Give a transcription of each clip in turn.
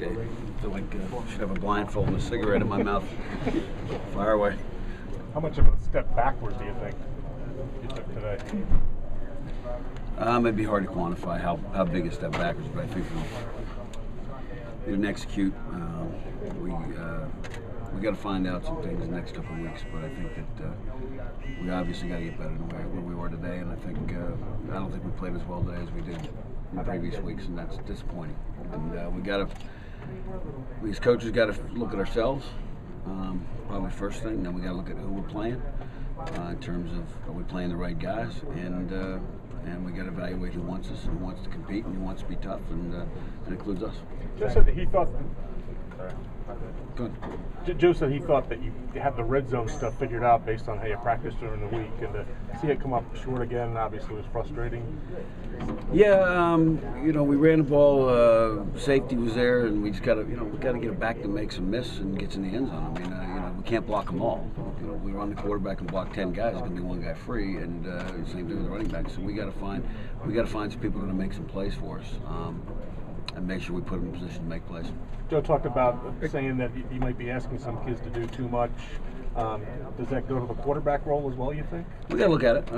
Okay, I feel like I should have a blindfold and a cigarette in my mouth. Fire away. How much of a step backwards do you think you took today? It'd be hard to quantify how big a step backwards, but I think we didn't execute. We got to find out some things in the next couple of weeks, but I think that we obviously got to get better than where we were today, and I don't think we played as well today as we did in previous weeks, and that's disappointing. And we as coaches got to look at ourselves, probably first thing. Then we got to look at who we're playing in terms of are we playing the right guys, and we got to evaluate who wants us, who wants to compete, and who wants to be tough, and that includes us. Joe said that he thought. Good. Joe said he thought that you had the red zone stuff figured out based on how you practiced during the week, and to see it come up short again obviously was frustrating. Yeah, we ran the ball. Safety was there, and we just got to get it back to make some miss and get in the end zone. I mean, we can't block them all. We run the quarterback and block 10 guys. There's going to be one guy free, and same thing with the running back. So we got to find some people who are going to make some plays for us, and make sure we put them in position to make plays. Joe talked about saying that you might be asking some kids to do too much. Does that go to the quarterback role as well, you think? We got to look at it.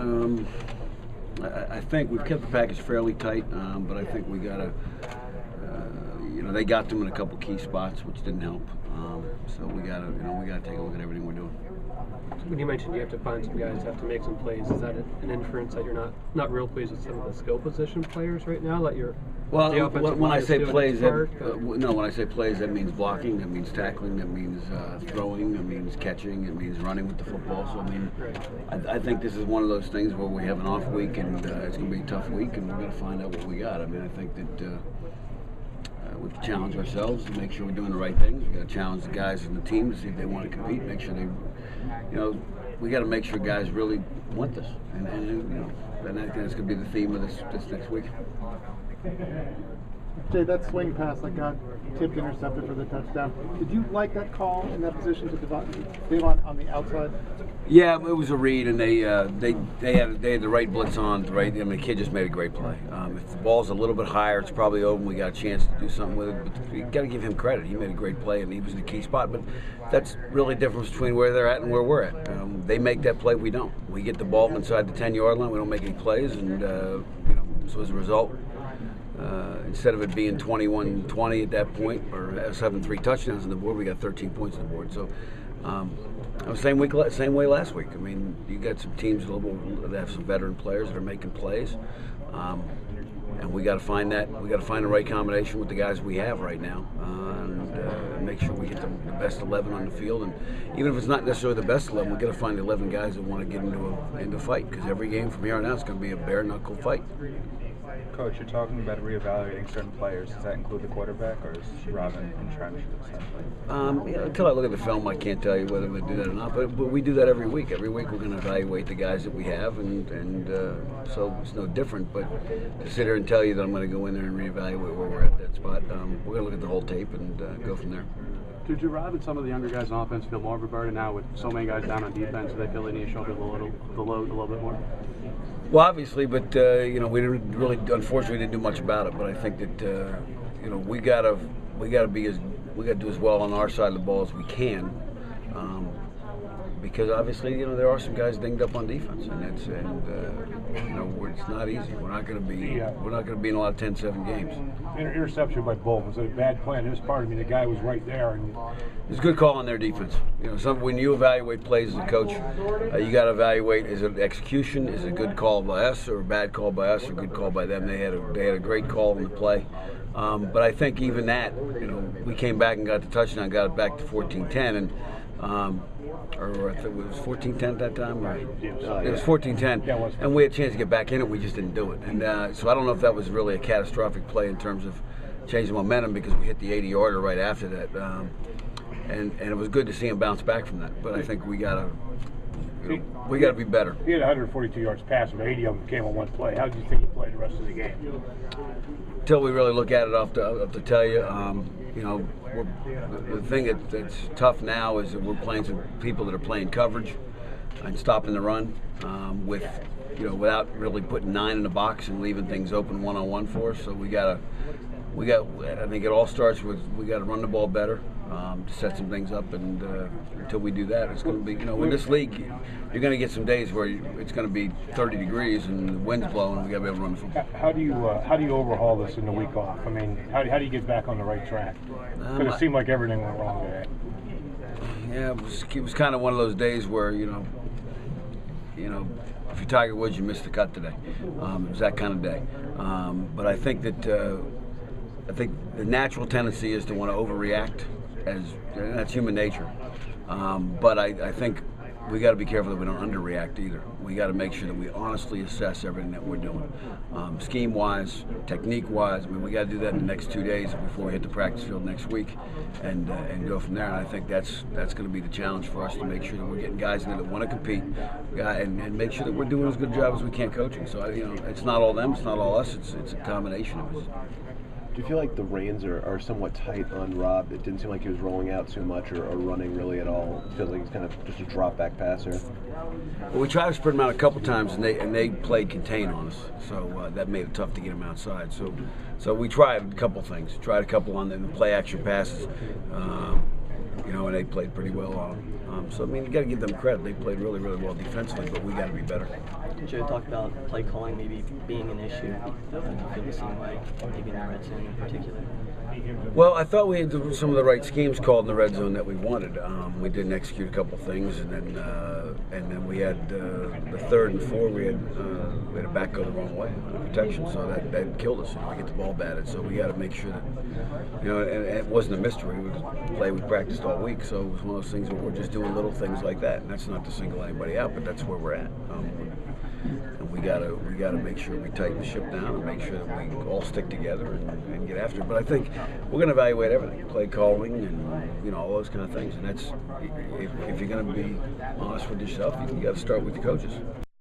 I think we've kept the package fairly tight, but I think we got to, they got them in a couple key spots, which didn't help. So we got to take a look at everything we're doing. When you mentioned you have to find some guys, have to make some plays, is that an inference that you're not real pleased with some of the skill position players right now? That you're when I say plays, when I say plays, that means blocking, that means tackling, that means throwing, that means catching, it means running with the football. So I mean, I think this is one of those things where we have an off week and it's going to be a tough week, and we're going to find out what we got. I mean, I think that we have to challenge ourselves to make sure we're doing the right things. We got to challenge the guys in the team to see if they want to compete. Make sure they, we got to make sure guys really want this, and that's going to be the theme of this next week. Jay, that swing pass that got tipped, intercepted for the touchdown. Did you like that call in that position to Devon on the outside? Yeah, it was a read, and they had the right blitz on. Right, I mean, the kid just made a great play. If the ball's a little bit higher, it's probably open. We got a chance to do something with it. But you got to give him credit. He made a great play, and he was in the key spot. But that's really the difference between where they're at and where we're at. They make that play, we don't. We get the ball inside the 10-yard line. We don't make any plays, and so as a result. Instead of it being 21-20 at that point, or us having 3 touchdowns on the board, we got 13 points on the board. So, same way last week. I mean, you got some teams that have some veteran players that are making plays, and we got to find that. We got to find the right combination with the guys we have right now, and make sure we get the best 11 on the field. And even if it's not necessarily the best 11, we got to find 11 guys that want to get into a fight, because every game from here on out is going to be a bare knuckle fight. Coach, you're talking about reevaluating certain players. Does that include the quarterback, or is Robin entrenched essentially? Until I look at the film, I can't tell you whether we do that or not. But we do that every week. Every week we're going to evaluate the guys that we have, and so it's no different. But to sit here and tell you that I'm going to go in there and reevaluate where we're at that spot, we're going to look at the whole tape and go from there. Did you, Rob, and some of the younger guys on offense feel more of a burden now with so many guys down on defense? Do they feel they need to shoulder the load a little bit more? Well, obviously, but we unfortunately didn't do much about it. But I think that we gotta do as well on our side of the ball as we can, because obviously there are some guys dinged up on defense, and it's not easy. We're not going to be in a lot of 10-7 games. Interception by Bull, was it a bad play on his part? I mean, the guy was right there. And it's a good call on their defense. When you evaluate plays as a coach, you got to evaluate: is it execution? Is it a good call by us, or a bad call by us, or a good call by them? They had a great call on the play. But I think even that, we came back and got the touchdown, got it back to 14-10, and or I think it was 14-10 at that time. Right. It was 14-10, and we had a chance to get back in it. We just didn't do it, and so I don't know if that was really a catastrophic play in terms of changing momentum, because we hit the 80-yarder right after that, and it was good to see him bounce back from that. But I think we gotta be better. He had 142 yards passing, but 80 of them came on one play. How did you think he played the rest of the game? Until we really look at it, I'll have to tell you. The thing that's tough now is that we're playing some people that are playing coverage and stopping the run without really putting 9 in the box and leaving things open one-on-one for us. So we gotta I think it all starts with we got to run the ball better, to set some things up, and until we do that, it's going to be, in this league, you're going to get some days where it's going to be 30 degrees and the wind's blowing, and we got to be able to run the football. How do you overhaul this in the week off? I mean, how do you get back on the right track? Because it seemed like everything went wrong today. Yeah, it was kind of one of those days where if you're Tiger Woods, you missed the cut today. It was that kind of day. But I think that the natural tendency is to want to overreact, and that's human nature. But I think we got to be careful that we don't underreact either. We got to make sure that we honestly assess everything that we're doing, scheme-wise, technique-wise. I mean, we got to do that in the next 2 days before we hit the practice field next week, and go from there. And I think that's going to be the challenge for us, to make sure that we're getting guys in there that want to compete, and make sure that we're doing as good a job as we can coaching. So it's not all them, it's not all us. It's a combination of us. Do you feel like the reins are somewhat tight on Rob? It didn't seem like he was rolling out too much or running really at all. It feels like he's kind of just a drop back passer. Well, we tried to spread him out a couple times, and they played contain on us, so that made it tough to get him outside. So we tried a couple things. Tried a couple on the play action passes, and they played pretty well on them. So I mean, you got to give them credit. They played really, really well defensively, but we got to be better. Joe talked about play calling maybe being an issue. Do you feel the same way, maybe in the red zone in particular? Well, I thought we had some of the right schemes called in the red zone that we wanted. We didn't execute a couple things, and then we had the 3rd and 4. We had a back go the wrong way on protection, so that killed us. We get the ball batted, so we got to make sure that and it wasn't a mystery. It was a play we practiced all week, so it was one of those things where we're just doing little things like that, and that's not to single anybody out, but that's where we're at. And we gotta make sure we tighten the ship down and make sure that we all stick together and get after it. But I think we're going to evaluate everything, play calling and all those kind of things. And that's if you're going to be honest with yourself, you got to start with the coaches.